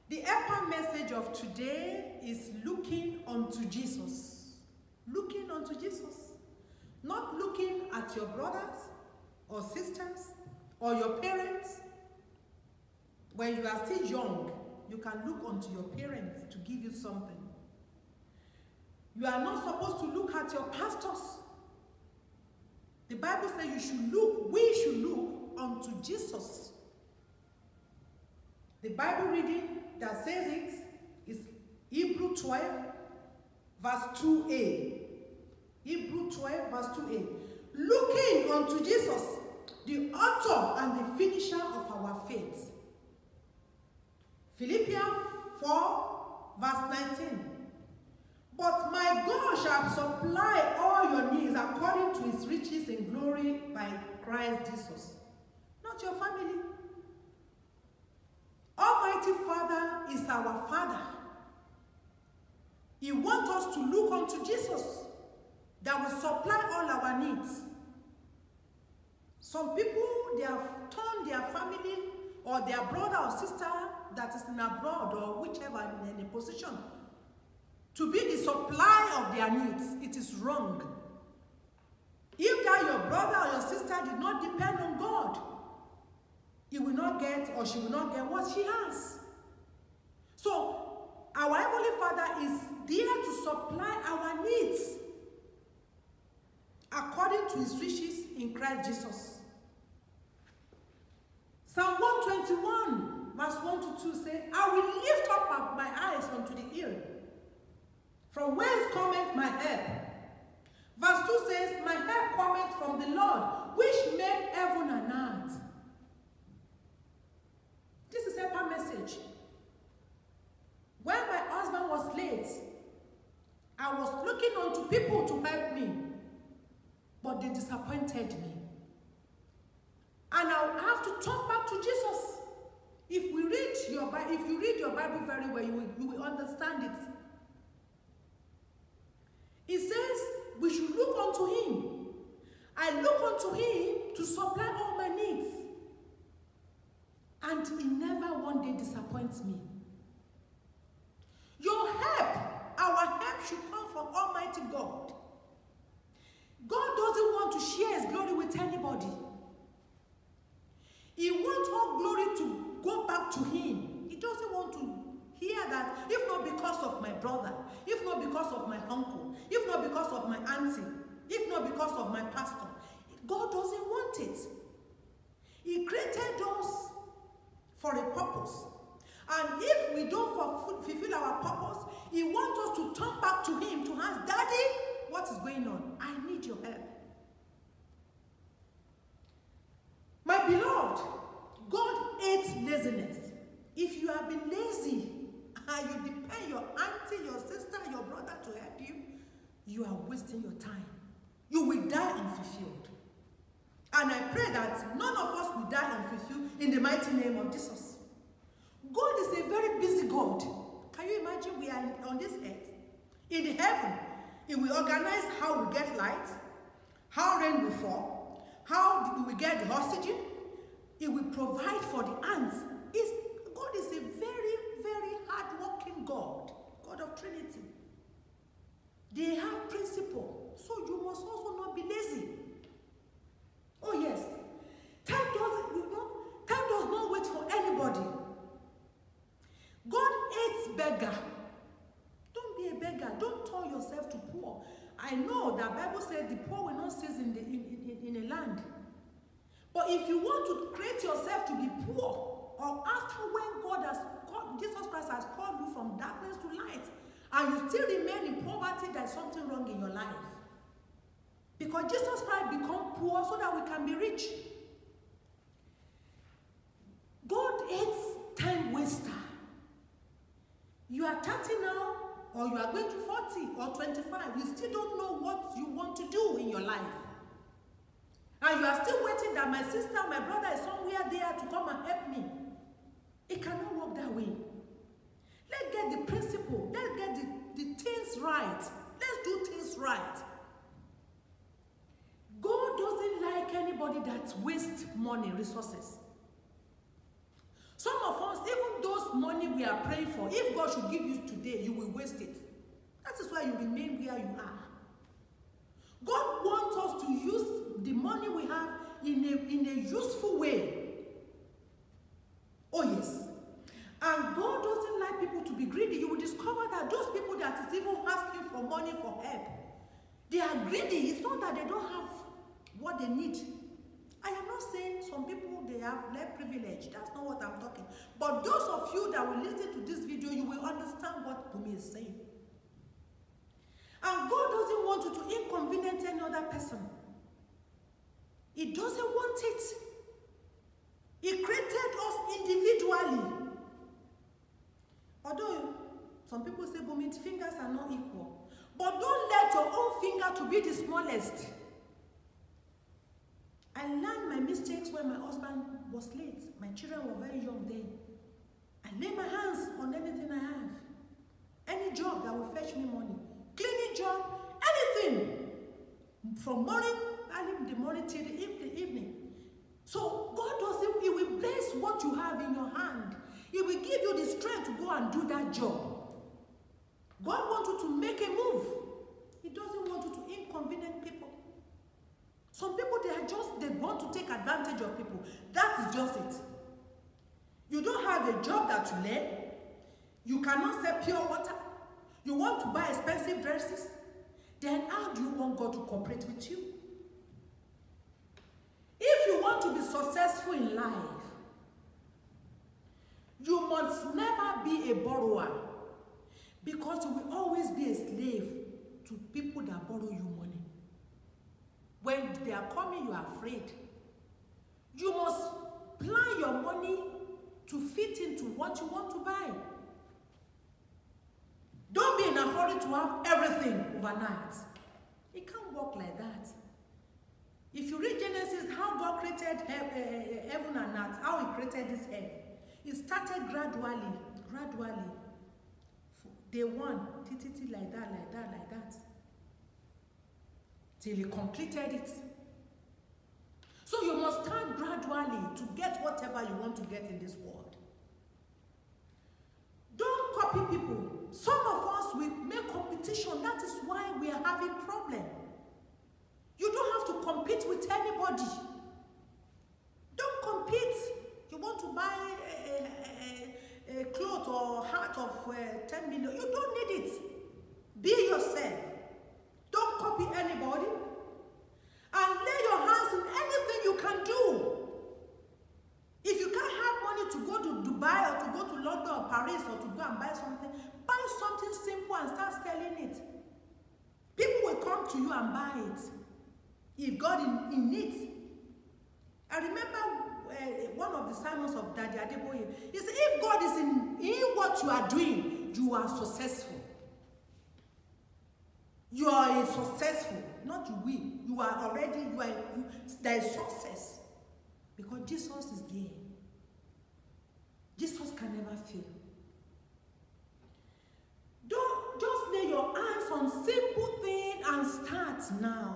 The upper message of today is looking unto Jesus. Looking unto Jesus. Not looking at your brothers or sisters or your parents. When you are still young, you can look unto your parents to give you something. You are not supposed to look at your pastors. The Bible says we should look unto Jesus. The Bible reading that says it is Hebrew 12, verse 2a. Hebrew 12, verse 2a. Looking unto Jesus, the author and the finisher of our faith. Philippians 4, verse 19. But my God shall supply all your needs according to his riches in glory by Christ Jesus. Not your family. Almighty Father is our Father. He wants us to look unto Jesus that will supply all our needs. Some people, they have turned their family or their brother or sister that is in abroad or whichever in a position to be the supply of their needs. It is wrong. If that your brother or your sister did not depend on God, he will not get or she will not get what she has. So, our Heavenly Father is there to supply our needs according to his riches in Christ Jesus. Psalm 121, verse 1 to 2 says, I will lift up my eyes unto the hill, from whence cometh my help. Verse 2 says, my help cometh from the Lord, which made heaven and earth. This is a message. When my husband was late, I was looking unto people to help me, but they disappointed me. And I will have to turn back to Jesus. If you read your Bible very well, you will understand it. It says we should look unto him. I look unto him to supply all my needs. And he never one day disappoints me. Your help, our help should come from Almighty God. God doesn't want to share his glory with anybody. He wants all glory to go back to him. He doesn't want to hear that, if not because of my brother, if not because of my uncle, if not because of my auntie, if not because of my pastor. God doesn't want it. He created us for a purpose. And if we don't fulfill our purpose, he wants us to turn back to him to ask, Daddy, what is going on? I need your help. My beloved, God hates laziness. If you have been lazy and you depend your auntie, your sister, your brother to help you, you are wasting your time. You will die unfulfilled. And I pray that none of us will die unfulfilled in the mighty name of Jesus. God is a very busy God. Can you imagine we are on this earth? In the heaven, he will organize how we get light, how rain will fall, how we will get the oxygen. He will provide for the ants. God is a very, very hard-working God, God of Trinity. They have principle, so you must also not be lazy. Oh yes, time does not wait for anybody. God hates beggar. Don't be a beggar. Don't turn yourself to poor. I know that Bible said the poor will not cease in a land. But if you want to create yourself to be poor, or after when Jesus Christ has called you from darkness to light, and you still remain in poverty, there's something wrong in your life. Because Jesus Christ became poor so that we can be rich. God hates time waster. You are 30 now, or you are going to 40 or 25. You still don't know what you want to do in your life. And you are still waiting that my sister, my brother is somewhere there to come and help me. It cannot work that way. Let's get the principle. Let's get the things right. Let's do things right. God doesn't like anybody that wastes money, resources. Some of us, even those those money we are praying for, if God should give you today, you will waste it. That is why you remain where you are. God wants us to use the money we have in a useful way. Oh yes. And God doesn't like people to be greedy. You will discover that those people that is even asking for money for help, they are greedy. It's not that they don't have what they need. I am not saying some people, they have less privilege. That's not what I'm talking. But those of you that will listen to this video, you will understand what Bumi is saying. And God doesn't want you to inconvenience any other person. He doesn't want it. He created us individually. Although some people say, Bumi, fingers are not equal. But don't let your own finger to be the smallest. I learned my mistakes when my husband was late. My children were very young then. I lay my hands on anything I have. Any job that will fetch me money. Cleaning job, anything. From morning, early in the morning till the evening. So God doesn't, He will bless what you have in your hand. He will give you the strength to go and do that job. God wants you to make a move. He doesn't want you to inconvenience people. Some people, they want to take advantage of people. That is just it. You don't have a job that you learn. You cannot sell pure water. You want to buy expensive dresses. Then how do you want God to cooperate with you? If you want to be successful in life, you must never be a borrower, because you will always be a slave to people that borrow you money. When they are coming, you are afraid. You must plan your money to fit into what you want to buy. Don't be in a hurry to have everything overnight. It can't work like that. If you read Genesis, how God created heaven and earth, how He created this earth, it started gradually. Day one, like that. Till He completed it. So you must start gradually to get whatever you want to get in this world. Don't copy people. Some of us, we make competition. That is why we are having problem. You don't have to compete with anybody. Don't compete. You want to buy a cloth or hat of 10 million. You don't need it. Be yourself. Don't copy anybody. And lay your hands in anything you can do. If you can't have money to go to Dubai or to go to London or Paris or to go and buy something simple and start selling it. People will come to you and buy it. If God in it. I remember one of the sermons of Daddy Adeboye. He said, if God is in what you are doing, you are successful. You are successful, not you will. You are already, there is success. Because Jesus is there. Jesus can never fail. Don't just lay your hands on simple things and start now.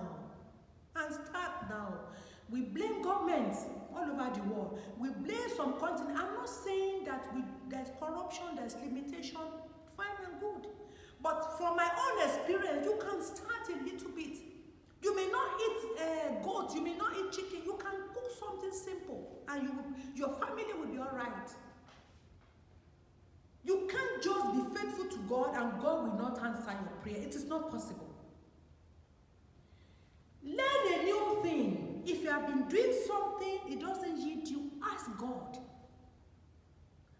We blame governments all over the world. We blame some continents. I'm not saying that there's corruption, there's limitation, fine and good. But from my own experience, you can start a little bit. You may not eat goat, you may not eat chicken. You can cook something simple, and your family will be all right. You can't just be faithful to God and God will not answer your prayer. It is not possible. Learn a new thing. If you have been doing something, it doesn't yield you, ask God.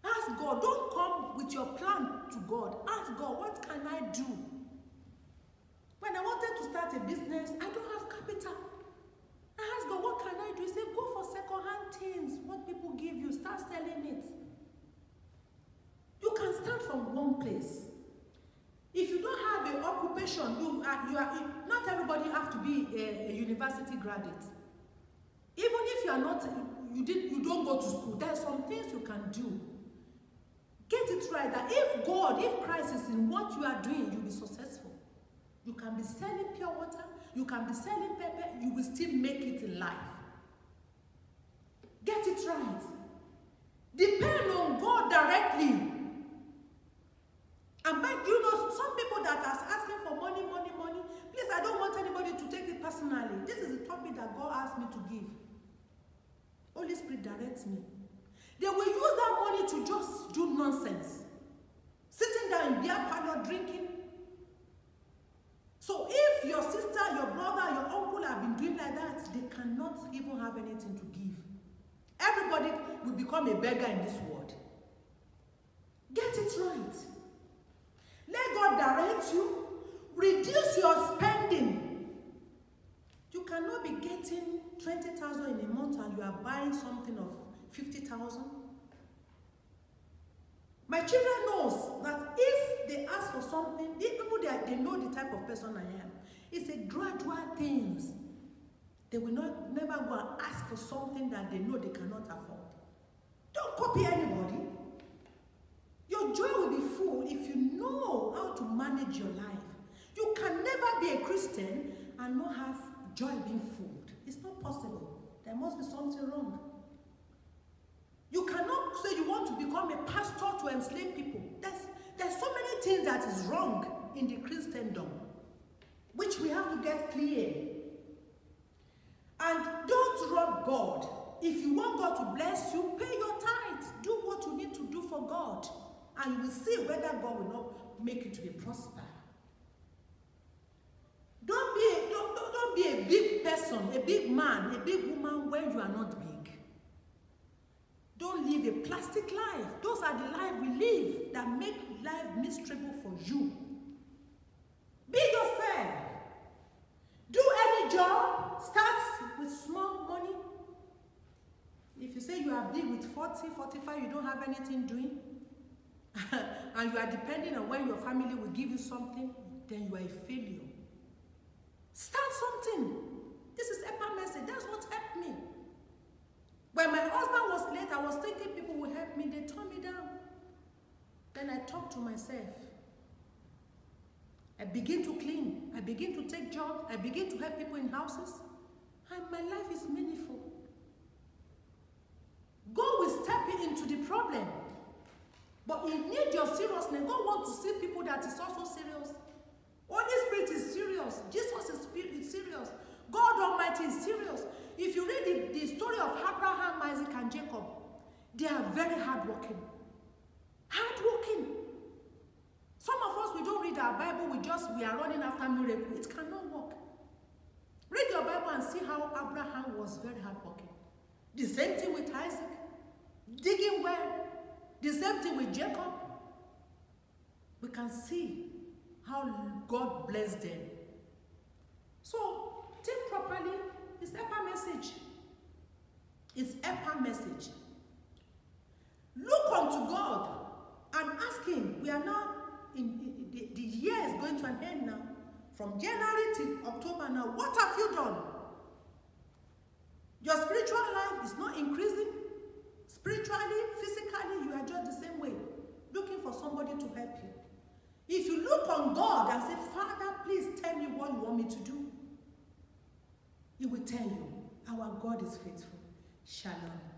Ask God. Don't come with your plan to God. Ask God, what can I do? When I wanted to start a business, I don't have capital. I asked God, what can I do? He said, go for second-hand things. What people give you, start selling it. You can start from one place. If you don't have an occupation, not everybody have to be a university graduate. Even if you are not, you don't go to school, there are some things you can do. Get it right that if Christ is in what you are doing, you'll be successful. You can be selling pure water, you can be selling pepper, you will still make it in life. Get it right. Depend on God directly. that God asked me to give. Holy Spirit directs me. They will use that money to just do nonsense. Sitting down in beer parlor drinking. So if your sister, your brother, your uncle have been doing like that, they cannot even have anything to give. Everybody will become a beggar in this world. Get it right. Let God direct you. Reduce your spending. You cannot be getting 20,000 in a month and you are buying something of 50,000. My children knows that if they ask for something, even they know the type of person I am. It's a gradual things. They will never go and ask for something that they know they cannot afford. Don't copy anybody. Your joy will be full if you know how to manage your life. You can never be a Christian and not have joy being full. It's not possible. There must be something wrong. You cannot say you want to become a pastor to enslave people. There's so many things that is wrong in the Christendom, which we have to get clear. And don't rob God. If you want God to bless you, pay your tithes. Do what you need to do for God. And you will see whether God will not make you to be prosper. Don't be a big person, a big man, a big woman when you are not big. Don't live a plastic life. Those are the life we live that make life miserable for you. Be yourself. Do any job. Start with small money. If you say you are big with 40, 45, you don't have anything doing, and you are depending on when your family will give you something, then you are a failure. Start something. This is EPA message. That's what helped me. When my husband was late, I was thinking people would help me. They turned me down. Then I talked to myself. I begin to clean. I begin to take jobs. I begin to help people in houses. And my life is meaningful. God will step into the problem. But you need your seriousness. God wants to see people that is also serious. Holy Spirit is serious. Jesus is serious. God Almighty is serious. If you read the story of Abraham, Isaac, and Jacob, they are very hardworking. Hardworking. Some of us, we don't read our Bible, we are running after miracle. It cannot work. Read your Bible and see how Abraham was very hardworking. The same thing with Isaac. Digging well. The same thing with Jacob. We can see how God blessed them. So, think properly. It's EPA message. It's EPA message. Look unto God and ask Him. We are now the year is going to an end now. From January to October now. What have you done? Your spiritual life is not increasing. Spiritually, physically, you are just the same way. Looking for somebody to help you. If you look on God and say, Father, please tell me what you want me to do, He will tell you. Our God is faithful. Shalom.